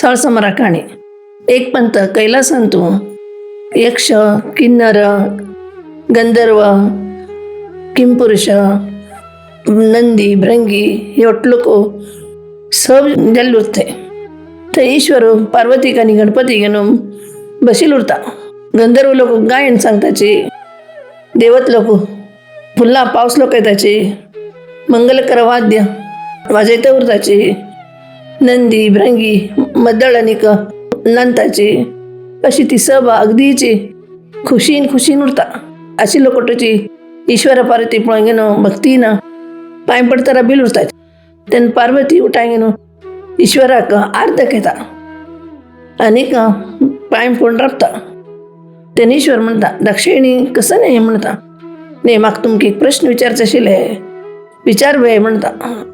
सळसमरा काणी एक पंत कैलासंतू यक्ष किन्नर गंधर्व किमपुरुष नंदी भृंगी हे लोको सब जल्लुरते तो ईश्वर पार्वती कानी गणपती घेऊन बशील उरता. गंधर्व लोक गायन सांगताची, देवत लोक फुल्ला पावस लोक येताची, मंगलकर वाद्य वाजयता उरताची, नंदी भृंगी मद्दळ अनिक नांताची, अशी ती सभा अगदीची खुशीन उरता. अशी लोकोटची ईश्वर पार्वती पळून घेऊन भक्तीनं पाय पडताना बिल उरतात. त्यानं पार्वती उठाय घेऊन ईश्वराक आर्त घेता आणि पाय पडून राबता. त्याने ईश्वर म्हणता, दक्षिणी कसं नाही म्हणता, नाही माग तुमकी एक प्रश्न विचारचा शिले विचार वे म्हणता.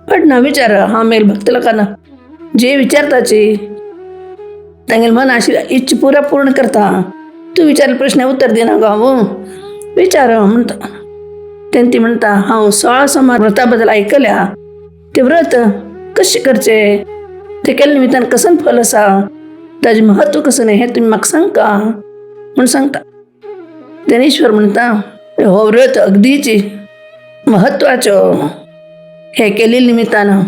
पण ना विचार हा मेल भक्त लोकांना जे विचारताची त्यांगेल मन अशी इच्छा पुरा पूर्ण करता. तू विचार प्रश्न उत्तर दे ना गाव विचार म्हणता. त्यांनी म्हणता, हा 16 समार व्रताबद्दल ऐकल्या, ते व्रत कसे करचे, ते केल्या निमित्तानं कसं फल असा, त्याचे महत्व कसं नाही हे तुम्ही मग सांगा म्हणून सांगता. ज्ञानेश्वर म्हणता, हो व्रत अगदीची महत्वाचं, हे केलेल्या निमित्तानं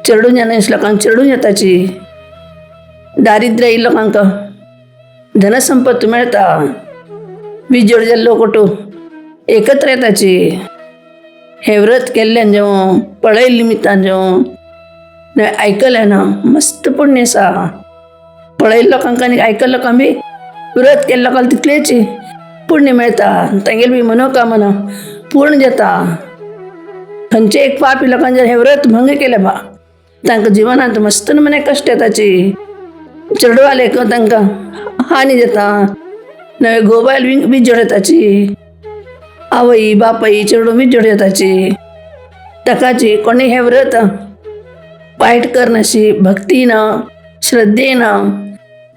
चरडून येणाऱ्या लोकांना चरडून येताची, दारिद्र्य लोकांक धनसंपत्ती मिळता, विजोड जल्लो कोटो एकत्र येताची, हे व्रत केल्ल्यान जेव्हा पळयल निमित्तान जेव्हा ऐकल्यानं मस्त पुण्य असा. पळयल लोकांका ऐकल लोकांक बी व्रत केल्या लोकांना तितलेची पुण्य मिळता, तांगेल बी मनोकामना पूर्ण जाता. खंयचे एक पापी लोकांनी जर हे व्रत भंग केले बा तांकां जिवनांत मस्त मने कश्ट येताची, चेडवाले तांकां हानी जाता, नवे घोबायल विजोड येताची, आवई बापाई चेडू विजोड येताची. ताकाची कोणी हे व्रत वाईट करनाशी भक्तीनं श्रद्धेनं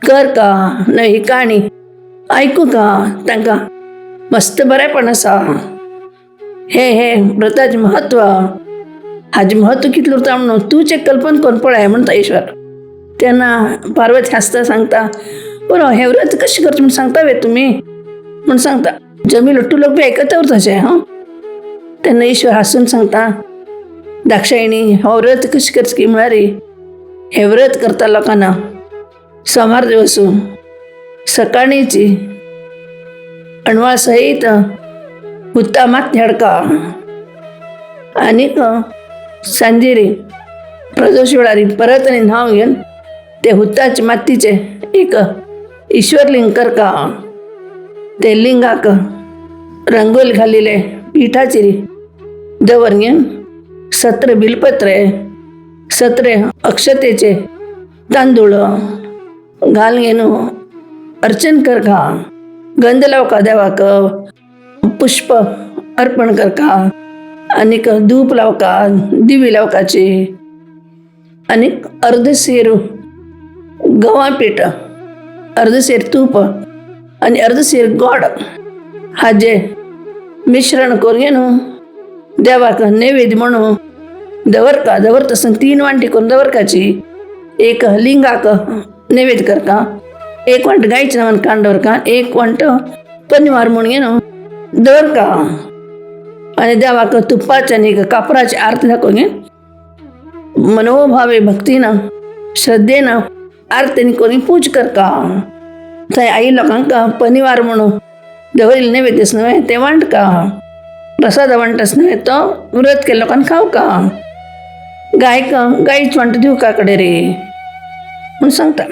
कर का न ही काणी ऐकू का तांकां मस्त बरेपण आसा. हे व्रताचे महत्व, हाजे महत्व कितलें उरता म्हणून तूच एक कल्पना करून पळय म्हणता ईश्वर. तेन्ना पार्वती हासता सांगता, बरो हे व्रत कशें करचें म्हणून सांगता वे तुमी म्हणून सांगता. जमी लट्टू लोक बी ऐकता उरताचे. तेन्ना ईश्वर हासून सांगता, दाक्षायणी हो व्रत कशें करचें की म्हळ्यार हे व्रत करता लोकांना सोमार दिवस सकाळीची अणवाळ सहित हुत्ता मात हेडका आनीक सांजेरी प्रदोष वेळारी परत आनी न्हाव घेवन ते हुत्ताचे मातीचे एक ईश्वरलिंग करका. ते लिंगाक रंगोली घालिले पिठाचेर दवर घेवन 17 बिलपत्रे 17 अक्षतेचे तांदूळ घाल घेवन अर्चन करका. गंध लावका देवाक, पुष्प अर्पण करका, आनीक धूप लावका, दिवी लावकाची, आनीक अर्धसेर गंवा पीठ, अर्धसेर तूप आनी अर्धसेर गोड हाजे मिश्रण करून घेवन देवाक नैवेद्य म्हणून दवरता. आसतना 3 वांटी करून दवरकाची. एक लिंगाक नैवेद्य करता, 1 वांट गायच्या नांवान कांड दवरका, 1 वांट पनिवार म्हणून घेवन दवरका. आनी देवाक तुपाचे आनी कापराची आरती दाखोवन घेवन मनोभावे भक्तीनं श्रद्धेनं आरतीनी करून पूज करता. थंय आई लोकांक पनिवार म्हणून दवरिल्ले नैवेद्य न्हय ते वांटका, प्रसाद वांटस न्हय तो व्रत केल्ल्या लोकांक खावका. गायक गायच वांट दिवका कडे रे म्हणून सांगता.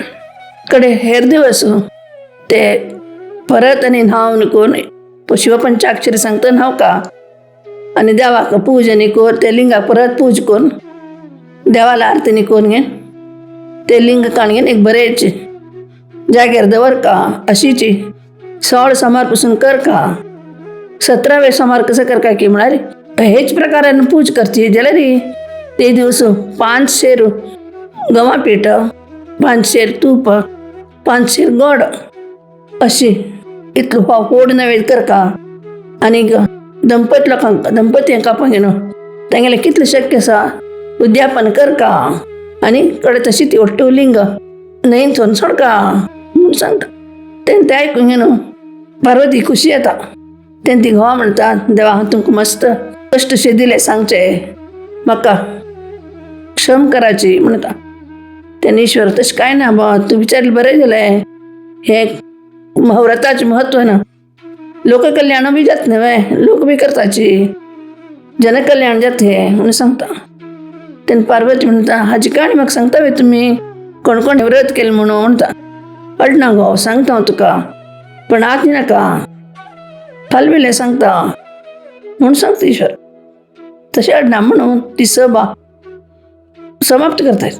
कडे हेर दिवस ते परत आनी न्हावन करून शिवपंचाक्षरी सांगता न्हावका आनी देवाक पूज आनी कर. ते लिंगाक परत पूज करून देवाला आरतीनी करून घेवन ते लिंग काण घेवन एक बरेच जाग्यार दवरका. अशीची 16 समार पासून करका. 17वे समार कसं करका की म्हळ्यार हेच प्रकारान पूज करची जाल्यार ते दिवस 5 शेर गंवा पीठ, 5 शेर तूप, 5 शेर गोड अशी इतलो व्हड नैवेद्य करका. आनीक दंपती लोकांक दंपती कापाक घेवन तांगेलें कितलें शक्य आसा उद्यापन करका. आनी कडे तशी ती लिंग न्हंयन थोन सोडका म्हूण सांगता. तेन्ना ते आयकून घेवन पार्वती खुशी येता. तेन्ना ती घोवा म्हणटा, देवा हांव तुमकां मस्त कश्ट शे दिले सांगचे, म्हाका क्षम कराची म्हणटा. तेन्ना ईश्वर तशें कांय ना बाबा, तूं विचारलें बरें जालें. हे व्रताचें म्हत्व ना, लोककल्याण बी जाता न्हय, लोक बी करताची, जनकल्याण जाता म्हणून सांगता. तेन्ना पार्वती म्हणटा, हाची काणी म्हाका सांगता वे तुमी, कोण कोण व्रत केलें म्हणून म्हणटा. अडना गो, सांगता हांव तुका, पण आतां नाका, फाल्यां सांगता म्हणून सांगता ईश्वर. तशें अडना म्हणून ती सभा समाप्त करतात.